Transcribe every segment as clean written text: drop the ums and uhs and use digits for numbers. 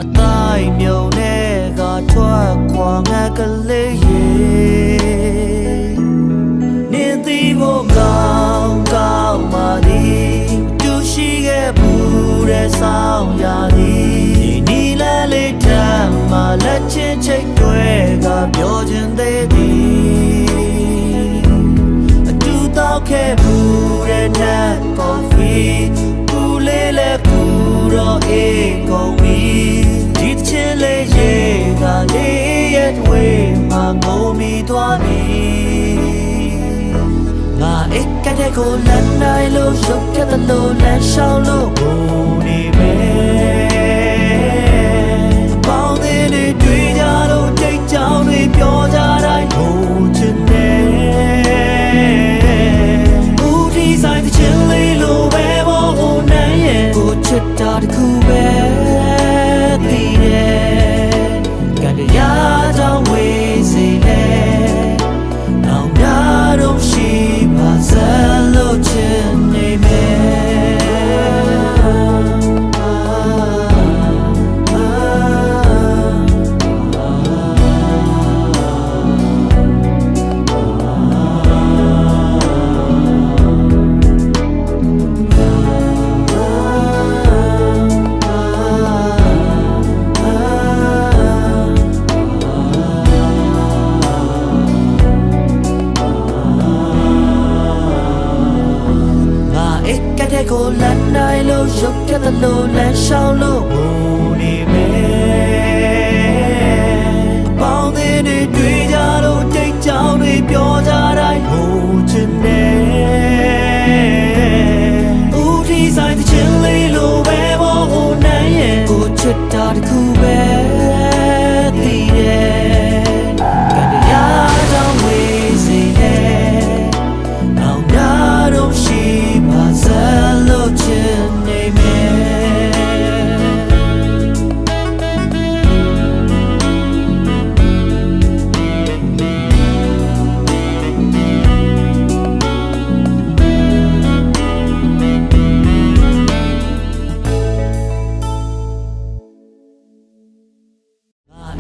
အတိုင်းမြုံနဲ့ကထွက်ခွာငါကလေးရေနေသည်မို့ကောင်းကောင်းပါသည်တူရှိခဲ့ဘူးတဲ့ဆောင်ရသည်နီလာလေးထမ်းမှလက်ချင်းချိတ်တွေကပြောခြင်းသေးသည်အတူတော့ခဲ့ဘူးတဲ့နတ်ကော်ဖီဘူးလေးလည်းဘူးတော့အေးကုန်ပြီဒီချင်းလေးရေကလေးရဲ့တွေ့မှငုံမိသွားပြီငါအိတ်ကတဲ့ကိုလမ်းတိုင်းလို့ရုပ်ပြတ်လို့လမ်းရှောင်းလို့ဘုံနေမယ်ပေါင်းသေးတွေတွေ့ကြလို့တိတ်ကြောင်တွေပြောကြတိုင်းဟိုချင်တယ်ဦးဒီဆိုင်တဲ့ချင်းလေးလို့ပဲဘောဟိုနိုင်ရဲ့ကိုချစ်တာတခုပဲတည်တယ်ကတရာကြောင့်ဝေးစေလေနောင်များတော့ရှိပါစလို့ချင်နေမယ်ကိုလမ်းတိုင်းလို့ရုပ်ပြတ်လို့လမ်းရှောင်းလို့ဘုံနေမယ်ပေါင်းသေးတွေတွေ့ကြလို့တိတ်ကြောင်တွေပြောကြတိုင်းဟိုချင်တယ်ဦးဒီဆိုင်တဲ့ချင်းလေးလို့ပဲဘောဟိုနိုင်ရဲ့ကိုချစ်တာတခုပဲတည်တယ်ကတရားကြောင့်ဝေးစေတယ်နောင်များတော့ရှိပါစလို့ချင်နေမယ်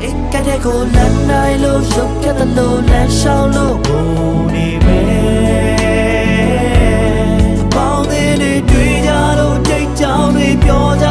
အိတ်ကတဲ့ကိုလမ်းတိုင်းလို့ရုပ်ပြတ်လို့လမ်းရှောင်းလို့ဘုံနေမယ်ပေါင်းသေးတွေတွေ့ကြလို့တိတ်ကြောင်တွေပြောကြ